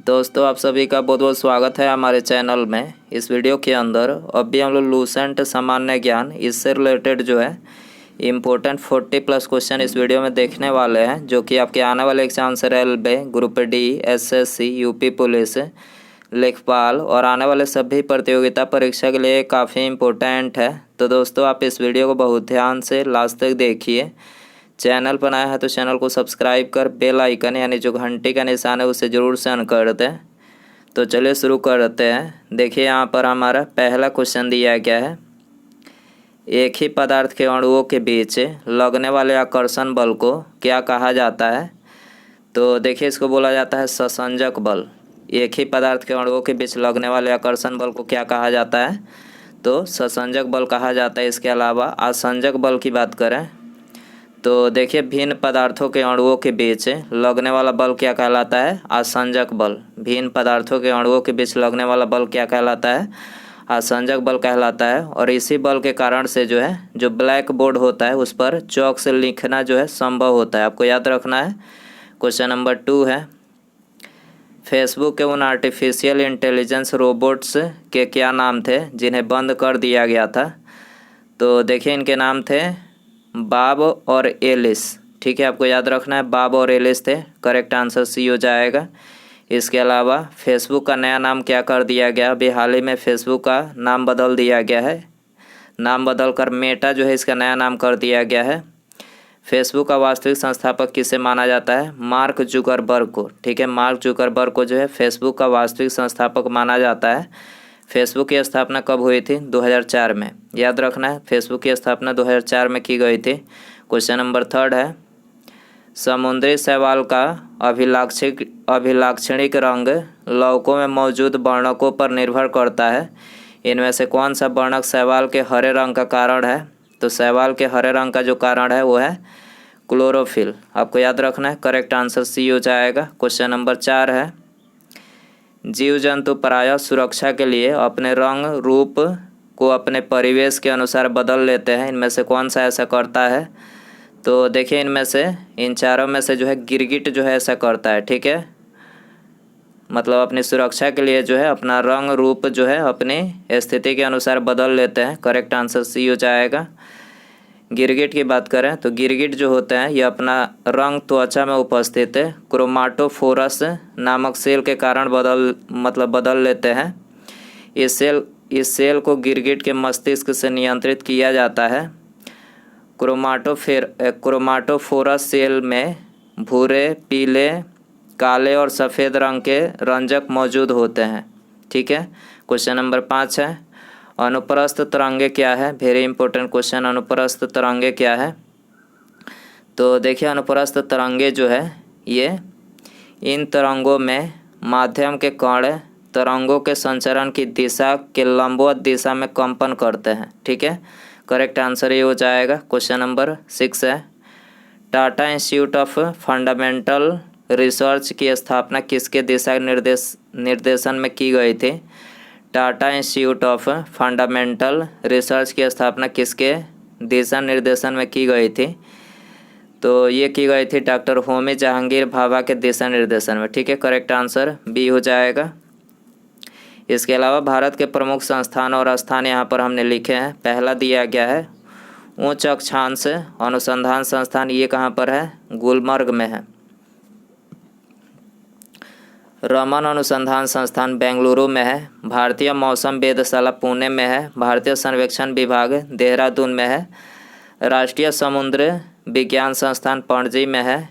दोस्तों आप सभी का बहुत बहुत स्वागत है हमारे चैनल में। इस वीडियो के अंदर अभी हम लोग लूसेंट सामान्य ज्ञान इससे रिलेटेड जो है इम्पोर्टेंट 40+ क्वेश्चन इस वीडियो में देखने वाले हैं, जो कि आपके आने वाले एग्जाम से railway group D, SSC, UP police, लेखपाल और आने वाले सभी प्रतियोगिता परीक्षा के लिए काफ़ी इम्पोर्टेंट है। तो दोस्तों आप इस वीडियो को बहुत ध्यान से लास्ट तक देखिए। चैनल पर नया है तो चैनल को सब्सक्राइब कर बेल आइकन यानी जो घंटी का निशान है उसे ज़रूर से ऑन कर दें। तो चलिए शुरू करते हैं। देखिए यहाँ पर हमारा पहला क्वेश्चन दिया गया है, एक ही पदार्थ के अणुओं के बीच लगने वाले आकर्षण बल को क्या कहा जाता है। तो देखिए इसको बोला जाता है ससंजक बल। एक ही पदार्थ के अणुओं के बीच लगने वाले आकर्षण बल को क्या कहा जाता है, तो ससंजक बल कहा जाता है। इसके अलावा आसंजक बल की बात करें तो देखिए भिन्न पदार्थों के अणुओं के बीच लगने वाला बल क्या कहलाता है, आसंजक बल। भिन्न पदार्थों के अणुओं के बीच लगने वाला बल क्या कहलाता है, आसंजक बल कहलाता है। और इसी बल के कारण से जो है जो ब्लैक बोर्ड होता है उस पर चौक से लिखना जो है संभव होता है। आपको याद रखना है। क्वेश्चन नंबर 2 है, फेसबुक के उन आर्टिफिशियल इंटेलिजेंस रोबोट्स के क्या नाम थे जिन्हें बंद कर दिया गया था। तो देखिए इनके नाम थे बॉब और एलिस। ठीक है, आपको याद रखना है, बॉब और एलिस थे। करेक्ट आंसर सी हो जाएगा। इसके अलावा फेसबुक का नया नाम क्या कर दिया गया, अभी हाल ही में फेसबुक का नाम बदल दिया गया है। नाम बदल कर मेटा जो है इसका नया नाम कर दिया गया है। फेसबुक का वास्तविक संस्थापक किसे माना जाता है, मार्क जुकरबर्ग को। ठीक है, मार्क जुकरबर्ग को जो है फेसबुक का वास्तविक संस्थापक माना जाता है। फेसबुक की स्थापना कब हुई थी, 2004 में। याद रखना है, फेसबुक की स्थापना 2004 में की गई थी। क्वेश्चन नंबर 3 है, समुद्री शैवाल का अभिलाक्षणिक रंग लौकों में मौजूद वर्णकों पर निर्भर करता है। इनमें से कौन सा वर्णक शैवाल के हरे रंग का कारण है। तो शैवाल के हरे रंग का जो कारण है वो है क्लोरोफिल। आपको याद रखना है। करेक्ट आंसर सी हो जाएगा। क्वेश्चन नंबर 4 है, जीव जंतु प्रायः सुरक्षा के लिए अपने रंग रूप को अपने परिवेश के अनुसार बदल लेते हैं। इनमें से कौन सा ऐसा करता है। तो देखिए इनमें से इन चारों में से जो है गिरगिट जो है ऐसा करता है। ठीक है, मतलब अपनी सुरक्षा के लिए जो है अपना रंग रूप जो है अपनी स्थिति के अनुसार बदल लेते हैं। करेक्ट आंसर सी हो जाएगा। गिरगिट की बात करें तो गिरगिट जो होते हैं ये अपना रंग त्वचा में उपस्थित क्रोमाटोफोरस नामक सेल के कारण बदल लेते हैं। इस सेल को गिरगिट के मस्तिष्क से नियंत्रित किया जाता है। क्रोमाटोफोरस सेल में भूरे, पीले, काले और सफ़ेद रंग के रंजक मौजूद होते हैं। ठीक है, क्वेश्चन नंबर 5 है, अनुप्रस्थ तरंगे क्या है। वेरी इंपॉर्टेंट क्वेश्चन, अनुप्रस्थ तरंगे क्या है। तो देखिए अनुप्रस्थ तरंगे जो है ये इन तरंगों में माध्यम के कण तरंगों के संचरण की दिशा के लंबवत दिशा में कंपन करते हैं। ठीक है, करेक्ट आंसर ये हो जाएगा। क्वेश्चन नंबर 6 है, Tata institute of fundamental research की स्थापना किसके दिशा निर्देशन में की गई थी। Tata institute of fundamental research की स्थापना किसके दिशा निर्देशन में की गई थी। तो ये की गई थी डॉक्टर होमी जहांगीर भाभा के दिशा निर्देशन में। ठीक है, करेक्ट आंसर बी हो जाएगा। इसके अलावा भारत के प्रमुख संस्थान और स्थान यहाँ पर हमने लिखे हैं। पहला दिया गया है उच्च अक्षांश अनुसंधान संस्थान, ये कहाँ पर है, गुलमर्ग में है। रमन अनुसंधान संस्थान बेंगलुरु में है। भारतीय मौसम वेधशाला पुणे में है। भारतीय सर्वेक्षण विभाग देहरादून में है। राष्ट्रीय समुद्र विज्ञान संस्थान पणजी में है।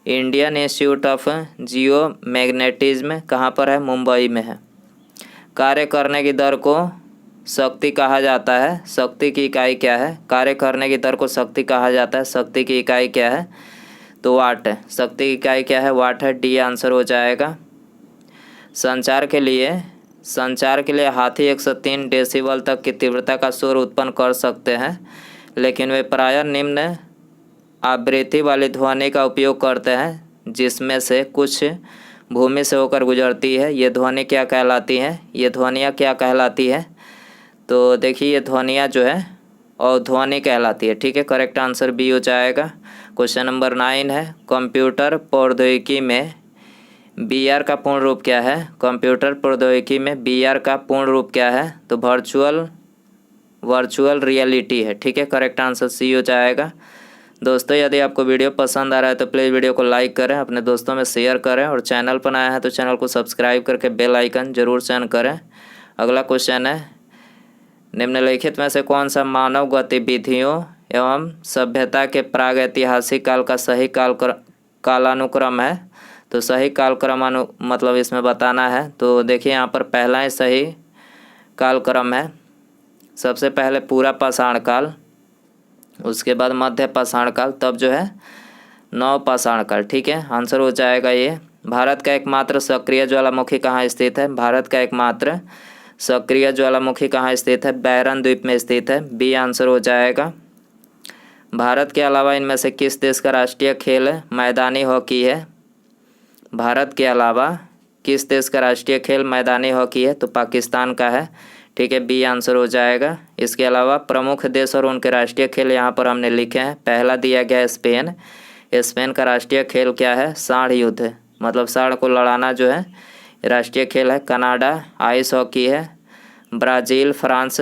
Indian institute of geo magnetism कहाँ पर है, मुंबई में है। कार्य करने की दर को शक्ति कहा जाता है। शक्ति की इकाई क्या है, कार्य करने की दर को शक्ति कहा जाता है। शक्ति की इकाई क्या है, तो वाट है। शक्ति की इकाई क्या है, वाट है। डी आंसर हो जाएगा। संचार के लिए हाथी 103 डेसिबल तक की तीव्रता का शोर उत्पन्न कर सकते हैं, लेकिन वे प्रायः निम्न आवृत्ति वाली ध्वनि का उपयोग करते हैं, जिसमें से कुछ भूमि से होकर गुजरती है। ये ध्वनि क्या कहलाती है, ये ध्वनियाँ क्या कहलाती है। तो देखिए ये ध्वनियाँ जो है अवध्वनि कहलाती है। ठीक है, करेक्ट आंसर बी हो जाएगा। क्वेश्चन नंबर 9 है, कंप्यूटर प्रौद्योगिकी में VR का पूर्ण रूप क्या है? कंप्यूटर प्रौद्योगिकी में VR का पूर्ण रूप क्या है? तो वर्चुअल रियलिटी है। ठीक है, करेक्ट आंसर सी हो जाएगा। दोस्तों, यदि आपको वीडियो पसंद आ रहा है तो प्लीज़ वीडियो को लाइक करें, अपने दोस्तों में शेयर करें और चैनल पर नया है तो चैनल को सब्सक्राइब करके बेल आइकन जरूर चयन करें। अगला क्वेश्चन है, निम्नलिखित में से कौन सा मानव गतिविधियों एवं सभ्यता के प्राग ऐतिहासिक काल का सही कालानुक्रम है? तो सही कालक्रम मतलब इसमें बताना है। तो देखिए यहाँ पर पहला ही सही कालक्रम है। सबसे पहले पूरा पाषाण काल, उसके बाद मध्य पाषाण काल, तब जो है नव पाषाण काल। ठीक है, आंसर हो जाएगा ये। भारत का एकमात्र सक्रिय ज्वालामुखी कहाँ स्थित है? भारत का एकमात्र सक्रिय ज्वालामुखी कहाँ स्थित है? बैरन द्वीप में स्थित है। बी आंसर हो जाएगा। भारत के अलावा इनमें से किस देश का राष्ट्रीय खेल मैदानी हॉकी है? भारत के अलावा किस देश का राष्ट्रीय खेल मैदानी हॉकी है? तो पाकिस्तान का है। ठीक है, बी आंसर हो जाएगा। इसके अलावा प्रमुख देश और उनके राष्ट्रीय खेल यहाँ पर हमने लिखे हैं। पहला दिया गया है स्पेन। स्पेन का राष्ट्रीय खेल क्या है? सांड युद्ध, मतलब सांड को लड़ाना जो है राष्ट्रीय खेल है। कनाडा आइस हॉकी है। ब्राज़ील फ्रांस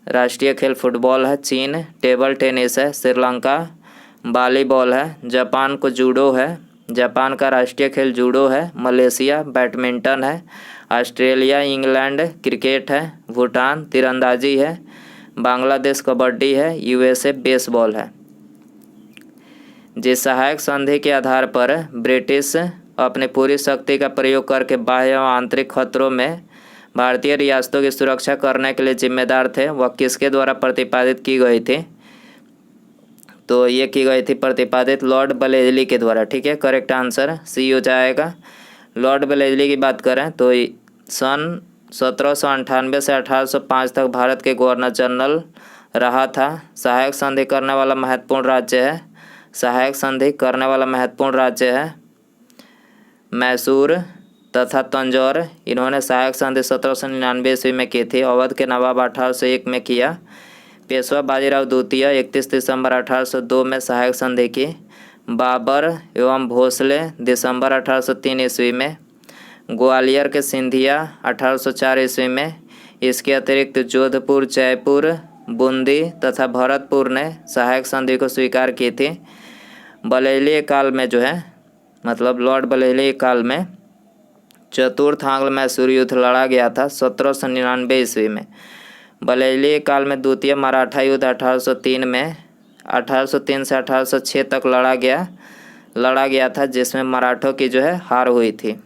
राष्ट्रीय खेल फुटबॉल है। चीन टेबल टेनिस है। श्रीलंका वॉलीबॉल है। जापान को जूडो है, जापान का राष्ट्रीय खेल जूडो है। मलेशिया बैडमिंटन है। ऑस्ट्रेलिया इंग्लैंड क्रिकेट है। भूटान तीरंदाजी है। बांग्लादेश कबड्डी है। USA बेसबॉल है। जिस सहायक संधि के आधार पर ब्रिटिश अपनी पूरी शक्ति का प्रयोग करके बाह्य व आंतरिक खतरों में भारतीय रियासतों की सुरक्षा करने के लिए जिम्मेदार थे, वह किसके द्वारा प्रतिपादित की गई थी? तो ये की गई थी प्रतिपादित लॉर्ड बलेजली के द्वारा। ठीक है, करेक्ट आंसर सी हो जाएगा। लॉर्ड बलेजली की बात करें तो सन 1798 से 1805 तक भारत के गवर्नर जनरल रहा था। सहायक संधि करने वाला महत्वपूर्ण राज्य है। सहायक संधि करने वाला महत्वपूर्ण राज्य है मैसूर तथा तंजौर। इन्होंने सहायक संधि 1799 ईस्वी में की थी। अवध के नवाब 1801 में किया। पेशवा बाजीराव द्वितीय 31 दिसंबर 1802 में सहायक संधि की। बाबर एवं भोसले दिसंबर 1803 ईस्वी में। ग्वालियर के सिंधिया 1804 ईस्वी में। इसके अतिरिक्त जोधपुर जयपुर बूंदी तथा भरतपुर ने सहायक संधि को स्वीकार की थी। बलेली काल में जो है, मतलब लॉर्ड बलेली काल में चतुर्थ आंग्ल मैसूर युद्ध लड़ा गया था 1799 ईस्वी में। बलेली काल में द्वितीय मराठा युद्ध 1803 में 1803 से 1806 तक लड़ा गया था, जिसमें मराठों की जो है हार हुई थी।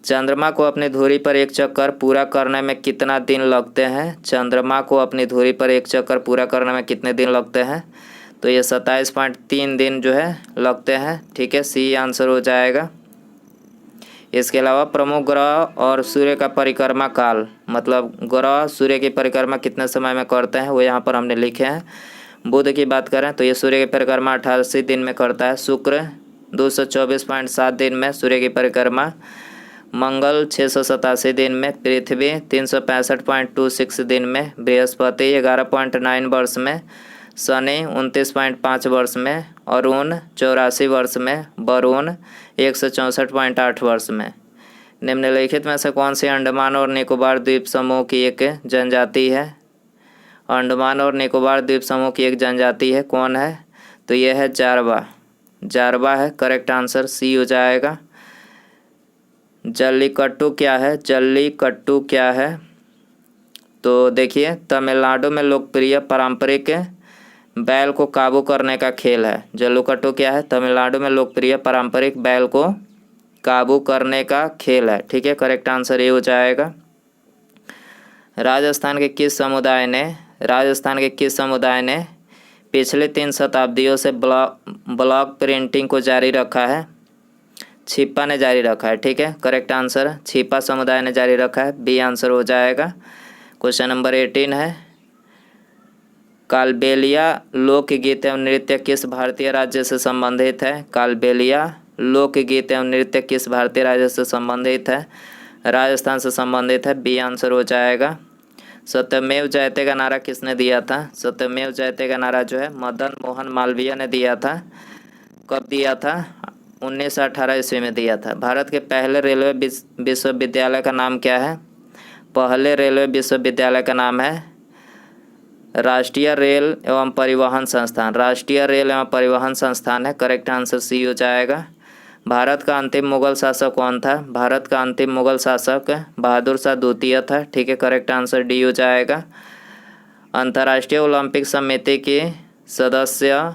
चंद्रमा को अपनी धुरी पर एक चक्कर पूरा करने में कितना दिन लगते हैं? चंद्रमा को अपनी धुरी पर एक चक्कर पूरा करने में कितने दिन लगते हैं? तो ये 27.3 दिन जो है लगते हैं। ठीक है, सी आंसर हो जाएगा। इसके अलावा प्रमुख ग्रह और सूर्य का परिक्रमा काल, मतलब ग्रह सूर्य की परिक्रमा कितने समय में करते हैं, वो यहाँ पर हमने लिखे हैं। बुध की बात करें तो ये सूर्य की परिक्रमा 88 दिन में करता है। शुक्र 224.7 दिन में सूर्य की परिक्रमा। मंगल 687 दिन में। पृथ्वी 365.26 दिन में। बृहस्पति 11.9 वर्ष में। शनि 29.5 वर्ष में। अरुण 84 वर्ष में। वरुण 164.8 वर्ष में। निम्नलिखित में से कौन सी अंडमान और निकोबार द्वीप समूह की एक जनजाति है? अंडमान और निकोबार द्वीप समूह की एक जनजाति है, कौन है? तो यह है जारवा। जारवा है, करेक्ट आंसर सी हो जाएगा। जल्लीकट्टू क्या है? जल्लीकट्टू क्या है? तो देखिए, तमिलनाडु में लोकप्रिय पारंपरिक बैल को काबू करने का खेल है। जल्लीकट्टू क्या है? तमिलनाडु में लोकप्रिय पारंपरिक बैल को काबू करने का खेल है। ठीक है, करेक्ट आंसर ये हो जाएगा। राजस्थान के किस समुदाय ने पिछले 3 शताब्दियों से ब्लॉक प्रिंटिंग को जारी रखा है? छिपा ने जारी रखा है। ठीक है, करेक्ट आंसर छिपा समुदाय ने जारी रखा है। बी आंसर हो जाएगा। क्वेश्चन नंबर 18 है, कालबेलिया लोकगीत एवं नृत्य किस भारतीय राज्य से संबंधित है? कालबेलिया लोकगीत एवं नृत्य किस भारतीय राज्य से संबंधित है? राजस्थान से संबंधित है। बी आंसर हो जाएगा। सत्यमेव जयते का नारा किसने दिया था? सत्यमेव जयते का नारा जो है मदन मोहन मालवीय ने दिया था। कब दिया था? 1918 ईस्वी में दिया था। भारत के पहले रेलवे विश्वविद्यालय का नाम क्या है? पहले रेलवे विश्वविद्यालय का नाम है राष्ट्रीय रेल एवं परिवहन संस्थान। राष्ट्रीय रेल एवं परिवहन संस्थान है। करेक्ट आंसर सी हो जाएगा। भारत का अंतिम मुगल शासक कौन था? भारत का अंतिम मुगल शासक बहादुर शाह द्वितीय था। ठीक है, करेक्ट आंसर डी हो जाएगा। अंतर्राष्ट्रीय ओलंपिक समिति की सदस्य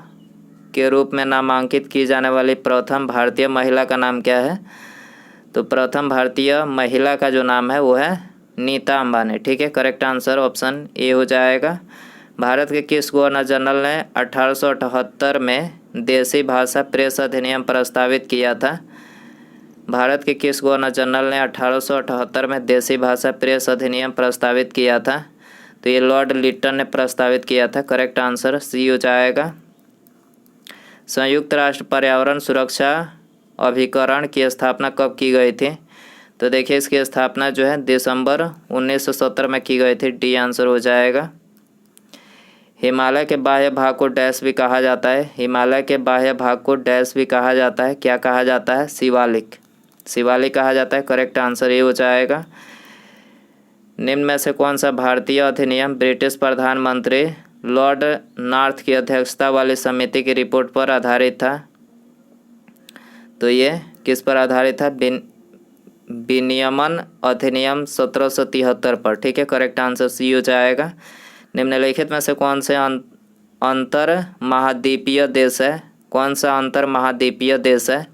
के रूप में नामांकित की जाने वाली प्रथम भारतीय महिला का नाम क्या है? तो प्रथम भारतीय महिला का जो नाम है वो है नीता अंबानी। ठीक है, करेक्ट आंसर ऑप्शन ए हो जाएगा। भारत के किस गवर्नर जनरल ने 1878 में देसी भाषा प्रेस अधिनियम प्रस्तावित किया था? भारत के किस गवर्नर जनरल ने 1878 में देसी भाषा प्रेस अधिनियम प्रस्तावित किया था? तो ये लॉर्ड लिटन ने प्रस्तावित किया था। करेक्ट आंसर सी हो जाएगा। संयुक्त राष्ट्र पर्यावरण सुरक्षा अभिकरण की स्थापना कब की गई थी? तो देखिए इसकी स्थापना जो है दिसंबर 1970 में की गई थी। डी आंसर हो जाएगा। हिमालय के बाह्य भाग को डैश भी कहा जाता है। हिमालय के बाह्य भाग को डैश भी कहा जाता है। क्या कहा जाता है? शिवालिक। शिवालिक कहा जाता है। करेक्ट आंसर ये हो जाएगा। निम्न में से कौन सा भारतीय अधिनियम ब्रिटिश प्रधानमंत्री लॉर्ड नॉर्थ की अध्यक्षता वाली समिति की रिपोर्ट पर आधारित था? तो ये किस पर आधारित था? विनियमन अधिनियम 1773 पर। ठीक है, करेक्ट आंसर सी हो जाएगा। निम्नलिखित में से कौन से अंतर महाद्वीपीय देश है? कौन सा अंतर महाद्वीपीय देश है?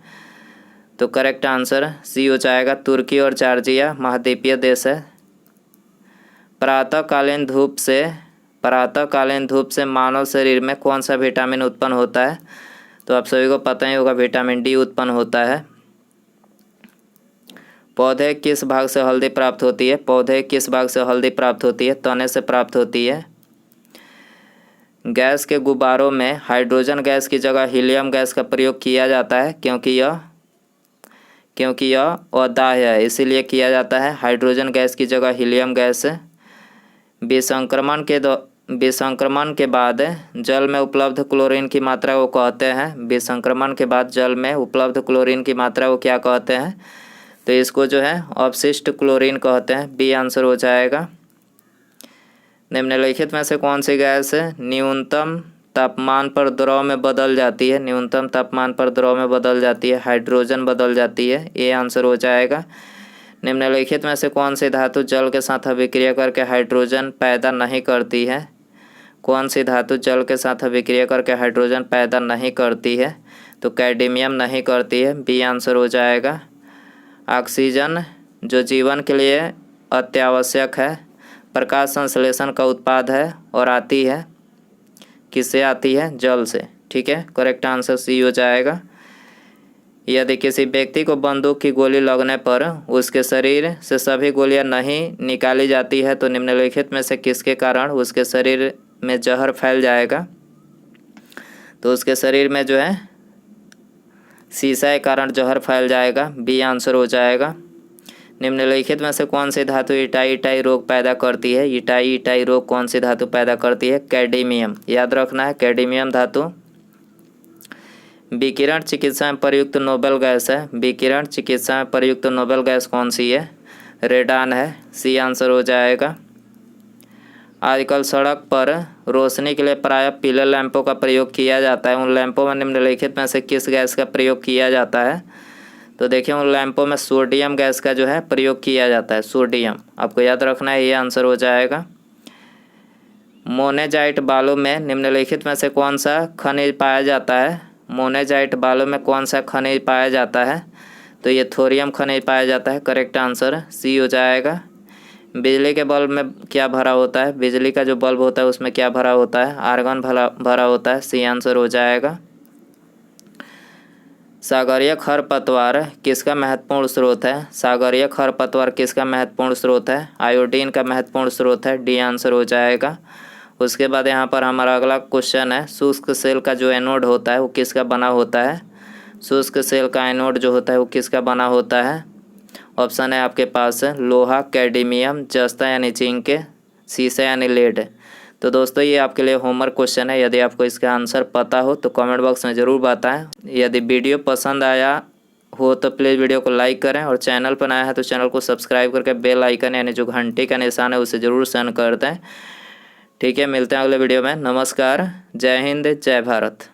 तो करेक्ट आंसर सी हो जाएगा। तुर्की और जॉर्जिया महाद्वीपीय देश है। प्रातःकालीन धूप से मानव शरीर में कौन सा विटामिन उत्पन्न होता है? तो आप सभी को पता ही होगा, विटामिन डी उत्पन्न होता है। पौधे किस भाग से हल्दी प्राप्त होती है? पौधे किस भाग से हल्दी प्राप्त होती है? तने से प्राप्त होती है। गैस के गुब्बारों में हाइड्रोजन गैस की जगह हीलियम गैस का प्रयोग किया जाता है क्योंकि यह अदाह्य है, इसीलिए किया जाता है। हाइड्रोजन गैस की जगह हीलियम गैस। विसंक्रमण के बाद जल में उपलब्ध क्लोरीन की मात्रा को कहते हैं। विसंक्रमण के बाद जल में उपलब्ध क्लोरीन की मात्रा को क्या कहते हैं? तो इसको जो है अवशिष्ट क्लोरीन कहते हैं। बी आंसर हो जाएगा। निम्नलिखित में से कौन सी गैस न्यूनतम तापमान पर द्रव में बदल जाती है? न्यूनतम तापमान पर द्रव में बदल जाती है। हाइड्रोजन बदल जाती है। ए आंसर हो जाएगा। निम्नलिखित में से कौन सी धातु जल के साथ अभिक्रिया करके हाइड्रोजन पैदा नहीं करती है? कौन सी धातु जल के साथ अभिक्रिया करके हाइड्रोजन पैदा नहीं करती है? तो कैडमियम नहीं करती है। बी आंसर हो जाएगा। ऑक्सीजन जो जीवन के लिए अत्यावश्यक है, प्रकाश संश्लेषण का उत्पाद है और आती है किससे आती है? जल से। ठीक है, करेक्ट आंसर सी हो जाएगा। यदि किसी व्यक्ति को बंदूक की गोली लगने पर उसके शरीर से सभी गोलियां नहीं निकाली जाती है तो निम्नलिखित में से किसके कारण उसके शरीर में जहर फैल जाएगा? तो उसके शरीर में जो है शीशा के कारण जहर फैल जाएगा। बी आंसर हो जाएगा। निम्नलिखित में से कौन सी धातु इटाई रोग पैदा करती है? इटाई रोग कौन सी धातु पैदा करती है? कैडमियम। याद रखना है, कैडमियम धातु। विकिरण चिकित्सा में प्रयुक्त नोबेल गैस है। विकिरण चिकित्सा में प्रयुक्त नोबेल गैस कौन सी है? रेडान है। सी आंसर हो जाएगा। आजकल सड़क पर रोशनी के लिए प्रायः पीले लैंपों का प्रयोग किया जाता है। उन लैंपों में निम्नलिखित में से किस गैस का प्रयोग किया जाता है? तो देखिए उन लैंपों में सोडियम गैस का जो है प्रयोग किया जाता है। सोडियम आपको याद रखना है। ये आंसर हो जाएगा। मोनेजाइट बालू में निम्नलिखित में से कौन सा खनिज पाया जाता है? मोनेजाइट बालू में कौन सा खनिज पाया जाता है? तो ये थोरियम खनिज पाया जाता है। करेक्ट आंसर सी हो जाएगा। बिजली के बल्ब में क्या भरा होता है? बिजली का जो बल्ब होता है उसमें क्या भरा होता है? आर्गन भरा होता है। सी आंसर हो जाएगा। सागरीय खरपतवार किसका महत्वपूर्ण स्रोत है? सागरीय खरपतवार किसका महत्वपूर्ण स्रोत है? आयोडीन का महत्वपूर्ण स्रोत है। डी आंसर हो जाएगा। उसके बाद यहाँ पर हमारा अगला क्वेश्चन है, शुष्क सेल का जो एनोड होता है वो किसका बना होता है? शुष्क सेल का एनोड जो होता है वो किसका बना होता है? ऑप्शन है आपके पास लोहा, कैडमियम, जस्ता यानी जिंक, शीशा यानी लेड। तो दोस्तों ये आपके लिए होमवर्क क्वेश्चन है। यदि आपको इसका आंसर पता हो तो कमेंट बॉक्स में ज़रूर बताएं। यदि वीडियो पसंद आया हो तो प्लीज़ वीडियो को लाइक करें और चैनल पर नया है तो चैनल को सब्सक्राइब करके बेल आइकन यानी जो घंटी का निशान है उसे ज़रूर सेंड कर दें। ठीक है, मिलते हैं अगले वीडियो में। नमस्कार, जय हिंद, जय भारत।